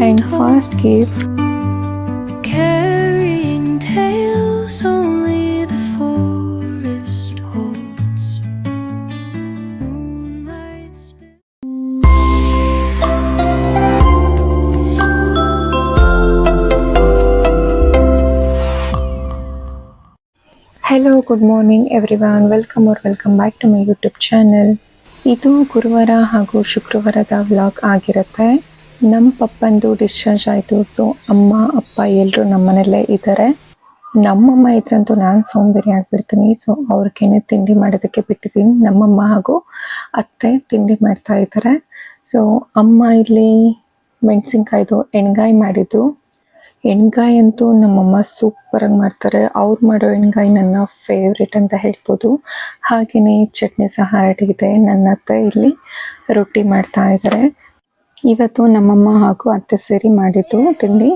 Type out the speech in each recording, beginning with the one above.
And first gift, carrying tales only the forest holds. Moonlight hello, good morning everyone. Welcome back to my YouTube channel. ಇದು ಗುರುವಾರ ಹಾಗೂ ಶುಕ್ರವಾರದ vlog ಆಗಿರುತ್ತೆ. ನಮ್ಮ ಪಪ್ಪಂದು discharge ಆಯಿತು. So ಅಮ್ಮ ಅಪ್ಪ ಎಲ್ಲರೂ ನಮ್ಮನೆಯಲ್ಲೇ ಇದ್ದಾರೆ. ನಮ್ಮಮ್ಮ ಇದ್ರಂತೂ ನಾನು ಸೋಂಬೇರಿ ಆಗಿಬಿಡ್ತೀನಿ. ಸೊ ಅವ್ರಿಗೇನೆ ತಿಂಡಿ ಮಾಡೋದಕ್ಕೆ ಬಿಟ್ಟಿದ್ದೀನಿ. ನಮ್ಮಮ್ಮ ಹಾಗೂ ಅತ್ತೆ ತಿಂಡಿ ಮಾಡ್ತಾ ಇದ್ದಾರೆ. ಸೊ ಅಮ್ಮ ಇಲ್ಲಿ ಮೆಣಸಿನ್ಕಾಯ್ದು ಎಣ್ಗಾಯಿ ಮಾಡಿದ್ರು. ಎಣ್ಗಾಯಿ ಅಂತೂ ನಮ್ಮಮ್ಮ ಸೂಪರಾಗಿ ಮಾಡ್ತಾರೆ. ಅವ್ರು ಮಾಡೋ ಎಣ್ಗಾಯಿ ನನ್ನ ಫೇವ್ರೇಟ್ ಅಂತ ಹೇಳ್ಬೋದು. ಹಾಗೆಯೇ ಚಟ್ನಿ ಸಹ ರೆಡಿಗಿದೆ. ನನ್ನ ಅತ್ತೆ ಇಲ್ಲಿ ರೊಟ್ಟಿ ಮಾಡ್ತಾ ಇದ್ದಾರೆ. ಇವತ್ತು ನಮ್ಮಮ್ಮ ಹಾಗೂ ಅತ್ತೆ ಸೇರಿ ಮಾಡಿದ್ದು ತಿಂಡಿ.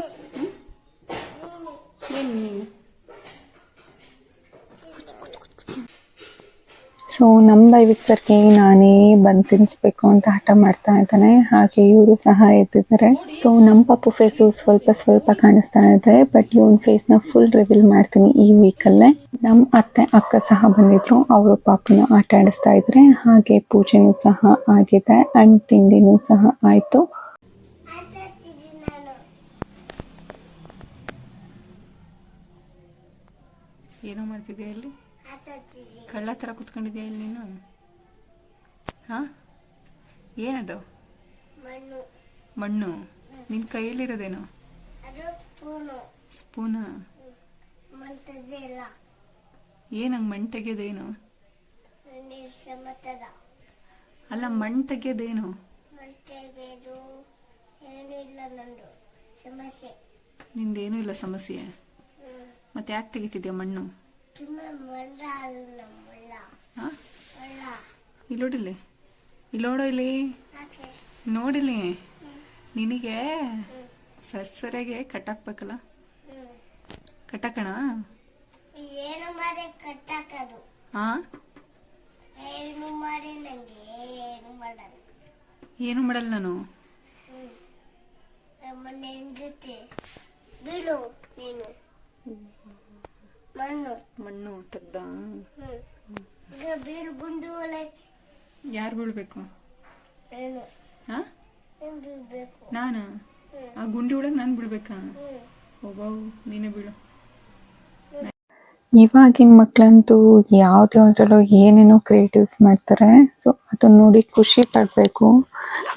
ಸೊ ನಮ್ಮ ದೈವಿಕ್ ಸರ್ಗೆ ನಾನೇ ಬಂದು ತಿನ್ನಿಸ್ಬೇಕು ಅಂತ ಹಠ ಮಾಡ್ತಾ ಇದ್ದಾನೆ. ಹಾಗೆ ಇವರು ಸಹ ಎದ್ದಿದ್ದಾರೆ. ಸೊ ನಮ್ಮ ಪಪ್ಪು ಫೇಸು ಸ್ವಲ್ಪ ಕಾಣಿಸ್ತಾ ಇದೆ. ಬಟ್ ಇವನ್ ಫೇಸ್ನ ಫುಲ್ ರಿವೀಲ್ ಮಾಡ್ತೀನಿ ಈ ವೀಕಲ್ಲೇ. ನಮ್ಮ ಅತ್ತೆ ಅಕ್ಕ ಸಹ ಬಂದಿದ್ರು. ಅವರು ಪಾಪನ ಆಟ ಆಡಿಸ್ತಾ ಇದ್ರೆ. ಹಾಗೆ ಪೂಜೆನೂ ಸಹ ಆಗಿದೆ ಆ್ಯಂಡ್ ತಿಂಡಿನೂ ಸಹ ಆಯಿತು. ಏನೋ ಮಾಡ್ತಿದ್ಯಾ ಇಲ್ಲಿ? ಕಳ್ಳ ಥರ ಕುತ್ಕೊಂಡಿದ್ಯಾ ಇಲ್ಲಿ ನೀನು? ಹಾಂ, ಏನದು? ಮಣ್ಣು. ನಿನ್ನ ಕೈಯಲ್ಲಿರೋದೇನು? ಸ್ಪೂನಾ? ಏನಂಗೆ ಮಣ್ಣು ತೆಗಿಯೋದೇನು? ಅಲ್ಲ, ಮಣ್ಣು ತೆಗಿಯೋದೇನು? ನಿಂದೇನೂ ಇಲ್ಲ ಸಮಸ್ಯೆ. ಮತ್ತೆ ಯಾಕೆ ತೆಗಿತಿದ್ಯಾ ಮಣ್ಣು? ಇಲ್ಲೋಡಿಲಿ, ಇಲ್ಲೋಡೋ ಇಲ್ಲಿ ನೋಡಿಲಿ. ನಿನಗೆ ಸರಿಯಾಗಿ ಕಟ್ಟಾಕ್ಬೇಕಲ್ಲ. ಕಟ್ಟಾಕಣ? ಹಾಂ, ಏನು ಮಾಡಲ್ಲ ನಾನು. ಮಣ್ಣು ತೆಗ್ದ? ಯಾರು ಬೀಳ್ಬೇಕು? ನಾನಾ? ಆ ಗುಂಡಿ ಒಳಗೆ ನಾನು ಬೀಳ್ಬೇಕಾ? ಹೋಗೋ, ನೀನೇ ಬೀಳು. ಇವಾಗಿನ ಮಕ್ಕಳಂತೂ ಯಾವ್ದ್ಯಾವ್ದ್ರಲ್ಲೋ ಏನೇನೋ ಕ್ರಿಯೇಟಿವ್ಸ್ ಮಾಡ್ತಾರೆ. ಸೊ ಅದನ್ನ ನೋಡಿ ಖುಷಿ ಪಡಬೇಕು.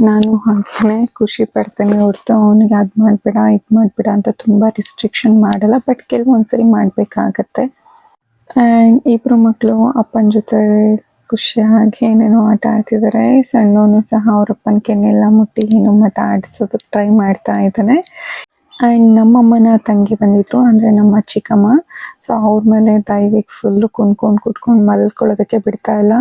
ನಾನು ಹಾಗೇನೆ ಖುಷಿ ಪಡ್ತೇನೆ ಹೊರತು ಅವನಿಗೆ ಅದು ಮಾಡಬೇಡ ಇದು ಮಾಡಬೇಡ ಅಂತ ತುಂಬ ರಿಸ್ಟ್ರಿಕ್ಷನ್ ಮಾಡಲ್ಲ. ಬಟ್ ಕೆಲವೊಂದ್ಸರಿ ಮಾಡಬೇಕಾಗತ್ತೆ. ಆ್ಯಂಡ್ ಇಬ್ಬರು ಮಕ್ಕಳು ಅಪ್ಪನ ಜೊತೆ ಖುಷಿಯಾಗಿ ಏನೇನೋ ಆಟ ಆಡ್ತಿದ್ದಾರೆ. ಸಣ್ಣವನು ಸಹ ಅವರಪ್ಪನ ಕೆನ್ನೆಲ್ಲ ಮುಟ್ಟಿ ಏನೋ ಮಾತಾಡಿಸೋದಕ್ಕೆ ಟ್ರೈ ಮಾಡ್ತಾ ಇದ್ದಾನೆ. ಆ್ಯಂಡ್ ನಮ್ಮಮ್ಮನ ತಂಗಿ ಬಂದಿದ್ರು, ಅಂದರೆ ನಮ್ಮ ಚಿಕ್ಕಮ್ಮ. ಸೊ ಅವ್ರ ಮೇಲೆ ದೈವಿಕ್ ಫುಲ್ಲು ಕುಟ್ಕೊಂಡು ಮಲ್ಕೊಳ್ಳೋದಕ್ಕೆ ಬಿಡ್ತಾ ಇಲ್ಲ.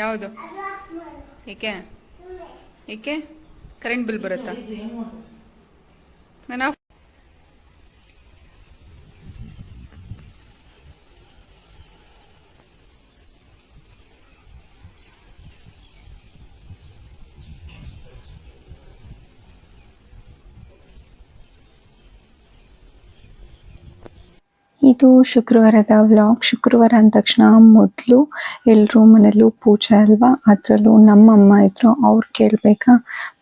ಯಾವುದು? ಏಕೆ ಕರೆಂಟ್ ಬಿಲ್ ಬರುತ್ತಾ? ನಾನು ಇದು ಶುಕ್ರವಾರದ ವ್ಲಾಗ್. ಶುಕ್ರವಾರ ಅಂದ ತಕ್ಷಣ ಮೊದಲು ಎಲ್ಲರೂ ಮನೆಯಲ್ಲೂ ಪೂಜೆ ಅಲ್ವಾ. ಅದರಲ್ಲೂ ನಮ್ಮಮ್ಮ ಇದ್ರು, ಅವ್ರು ಕೇಳಬೇಕಾ,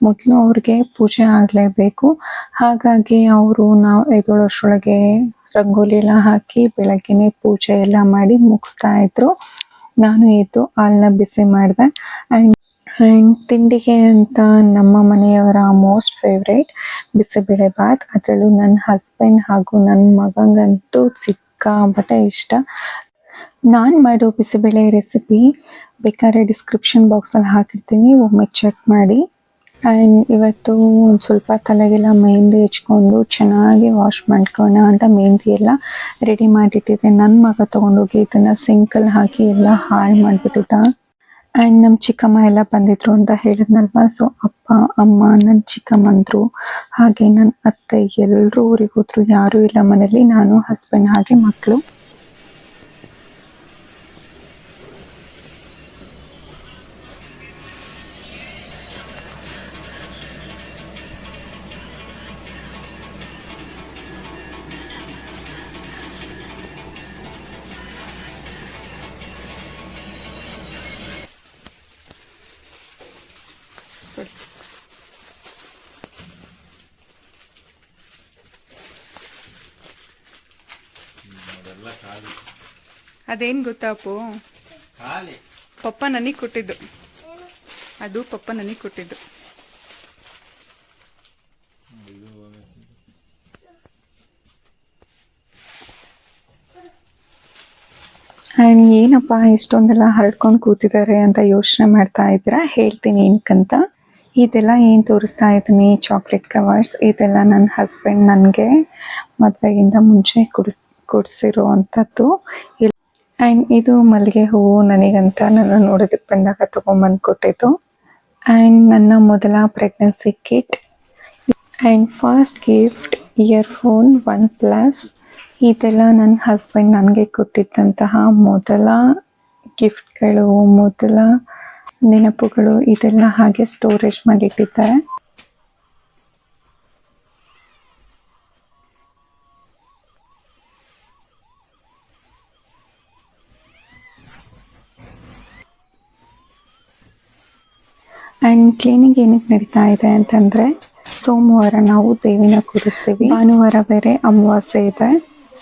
ಮೊದಲು ಅವ್ರಿಗೆ ಪೂಜೆ ಆಗಲೇಬೇಕು. ಹಾಗಾಗಿ ಅವರು ನಾವು ಎದ್ದೇಳೋಷ್ಟರೊಳಗೆ ರಂಗೋಲಿ ಎಲ್ಲ ಹಾಕಿ ಬೆಳಗ್ಗೆನೆ ಪೂಜೆ ಎಲ್ಲ ಮಾಡಿ ಮುಗಿಸ್ತಾ ಇದ್ರು. ನಾನು ಎದ್ದು ಹಾಲನ್ನ ಬಿಸಿ ಮಾಡಿದೆ. ಆ್ಯಂಡ್ ತಿಂಡಿಗೆ ಅಂತ ನಮ್ಮ ಮನೆಯವರ ಮೋಸ್ಟ್ ಫೇವ್ರೇಟ್ ಬಿಸಿಬೇಳೆ ಬಾತ್. ಅದರಲ್ಲೂ ನನ್ನ ಹಸ್ಬೆಂಡ್ ಹಾಗೂ ನನ್ನ ಮಗಂಗಂತೂ ಸಿಕ್ಕಾಪಟ್ಟೆ ಇಷ್ಟ. ನಾನು ಮಾಡೋ ಬಿಸಿಬೇಳೆ ರೆಸಿಪಿ ಬೇಕಾದ್ರೆ ಡಿಸ್ಕ್ರಿಪ್ಷನ್ ಬಾಕ್ಸಲ್ಲಿ ಹಾಕಿರ್ತೀನಿ, ಒಮ್ಮೆ ಚೆಕ್ ಮಾಡಿ. ಆ್ಯಂಡ್ ಇವತ್ತು ಒಂದು ಸ್ವಲ್ಪ ತಲೆಗೆಲ್ಲ ಮೆಹಂದಿ ಹಚ್ಕೊಂಡು ಚೆನ್ನಾಗಿ ವಾಶ್ ಮಾಡ್ಕೊಳ್ಳೋಣ ಅಂತ ಮೆಹಂದಿ ಎಲ್ಲ ರೆಡಿ ಮಾಡಿಟ್ಟಿದ್ದೆ. ನನ್ನ ಮಗ ತೊಗೊಂಡೋಗಿ ಇದನ್ನು ಸಿಂಕಲ್ಲಿ ಹಾಕಿ ಎಲ್ಲ ಹಾಳು ಮಾಡಿಬಿಟ್ಟಿದ್ದ. ಆ್ಯಂಡ್ ನಮ್ಮ ಚಿಕ್ಕಮ್ಮ ಎಲ್ಲ ಬಂದಿದ್ರು ಅಂತ ಹೇಳಿದ್ನಲ್ವ. ಸೊ ಅಪ್ಪ ಅಮ್ಮ ನನ್ನ ಚಿಕ್ಕಮ್ಮಂದ್ರು ಹಾಗೆ ನನ್ನ ಅತ್ತೆ ಎಲ್ಲರೂ ಊರಿಗೆ ಹೋದ್ರು. ಯಾರೂ ಇಲ್ಲ ಮನೇಲಿ, ನಾನು ಹಸ್ಬೆಂಡ್ ಹಾಗೆ ಮಕ್ಕಳು. ಅದೇನು ಗೊತ್ತಾ ಅಪ್ಪು, ಪಪ್ಪ ನನಗೆ ಕೊಟ್ಟಿದ್ದು. ಅದು ಪಪ್ಪ ನನಗೆ ಕೊಟ್ಟಿದ್ದು. ಆ್ಯಂಡ್ ಏನಪ್ಪ ಇಷ್ಟೊಂದೆಲ್ಲ ಹರಡ್ಕೊಂಡು ಕೂತಿದ್ದಾರೆ ಅಂತ ಯೋಚನೆ ಮಾಡ್ತಾ ಇದ್ದೀರಾ? ಹೇಳ್ತೀನಿ ಏನಕ್ಕಂತ. ಇದೆಲ್ಲ ಏನು ತೋರಿಸ್ತಾ ಇದ್ದೀನಿ, ಚಾಕ್ಲೇಟ್ ಕವರ್ಸ್, ಇದೆಲ್ಲ ನನ್ನ ಹಸ್ಬೆಂಡ್ ನನಗೆ ಮದುವೆಗಿಂತ ಮುಂಚೆ ಕೊಡಿಸಿರೋ ಅಂಥದ್ದು. ಆ್ಯಂಡ್ ಇದು ಮಲ್ಲಿಗೆ ಹೂವು ನನಗಂತ ನನ್ನ ನೋಡೋದಕ್ಕೆ ಬಂದಾಗ ತೊಗೊಂಬಂದು ಕೊಟ್ಟಿದ್ದು. ಆ್ಯಂಡ್ ನನ್ನ ಮೊದಲ pregnancy kit. And first gift earphone OnePlus. ಇದೆಲ್ಲ ನನ್ನ ಹಸ್ಬೆಂಡ್ ನನಗೆ ಕೊಟ್ಟಿದ್ದಂತಹ ಮೊದಲ ಗಿಫ್ಟ್ಗಳು, ಮೊದಲ ನೆನಪುಗಳು. ಇದೆಲ್ಲ ಹಾಗೆ ಸ್ಟೋರೇಜ್ ಮಾಡಿಟ್ಟಿದ್ದಾರೆ. ಆ್ಯಂಡ್ ಕ್ಲೀನಿಂಗ್ ಏನಕ್ಕೆ ನಡೀತಾ ಇದೆ ಅಂತಂದರೆ, ಸೋಮವಾರ ನಾವು ದೇವಿನ ಕೂರಿಸ್ತೀವಿ, ಭಾನುವಾರ ಬೇರೆ ಅಮಾವಾಸ್ಯೆ ಇದೆ.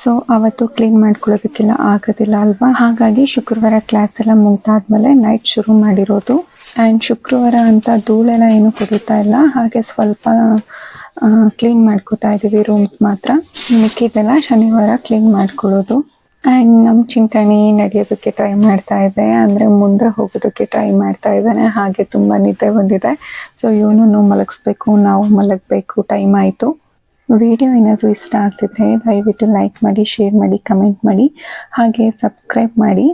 ಸೊ ಅವತ್ತು ಕ್ಲೀನ್ ಮಾಡ್ಕೊಳ್ಳೋದಕ್ಕೆಲ್ಲ ಆಗೋದಿಲ್ಲ ಅಲ್ವಾ. ಹಾಗಾಗಿ ಶುಕ್ರವಾರ ಕ್ಲಾಸ್ ಎಲ್ಲ ಮುಗ್ದಾದ್ಮೇಲೆ ನೈಟ್ ಶುರು ಮಾಡಿರೋದು. ಆ್ಯಂಡ್ ಶುಕ್ರವಾರ ಅಂತ ಧೂಳೆಲ್ಲ ಏನು ಕುಡಿತಾ ಇಲ್ಲ, ಹಾಗೆ ಸ್ವಲ್ಪ ಕ್ಲೀನ್ ಮಾಡ್ಕೋತಾ ಇದ್ದೀವಿ ರೂಮ್ಸ್ ಮಾತ್ರ. ಮಿಕ್ಕಿದೆಲ್ಲ ಶನಿವಾರ ಕ್ಲೀನ್ ಮಾಡ್ಕೊಳ್ಳೋದು. ಆ್ಯಂಡ್ ನಮ್ಮ ಚಿಂಟಣಿ ನಡೆಯೋದಕ್ಕೆ ಟ್ರೈ ಮಾಡ್ತಾ ಇದೆ, ಅಂದರೆ ಮುಂದೆ ಹೋಗೋದಕ್ಕೆ ಟ್ರೈ ಮಾಡ್ತಾ ಇದ್ದಾನೆ. ಹಾಗೆ ತುಂಬ ನಿದ್ದೆ ಬಂದಿದೆ. ಸೊ ಇವನನ್ನು ಮಲಗಿಸ್ಬೇಕು, ನಾವು ಮಲಗಬೇಕು, ಟೈಮ್ ಆಯಿತು. ವಿಡಿಯೋ ಏನಾದರೂ ಇಷ್ಟ ಆಗ್ತಿದ್ರೆ ದಯವಿಟ್ಟು ಲೈಕ್ ಮಾಡಿ, ಶೇರ್ ಮಾಡಿ, ಕಮೆಂಟ್ ಮಾಡಿ, ಹಾಗೆ ಸಬ್ಸ್ಕ್ರೈಬ್ ಮಾಡಿ.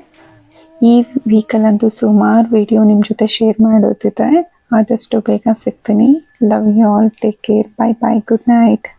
ಈ ವೀಕಲ್ಲಂತೂ ಸುಮಾರು ವಿಡಿಯೋ ನಿಮ್ಮ ಜೊತೆ ಶೇರ್ ಮಾಡೋದಿದೆ. ಆದಷ್ಟು ಬೇಗ ಸಿಗ್ತೀನಿ. Love you all, take care, bye bye, good night.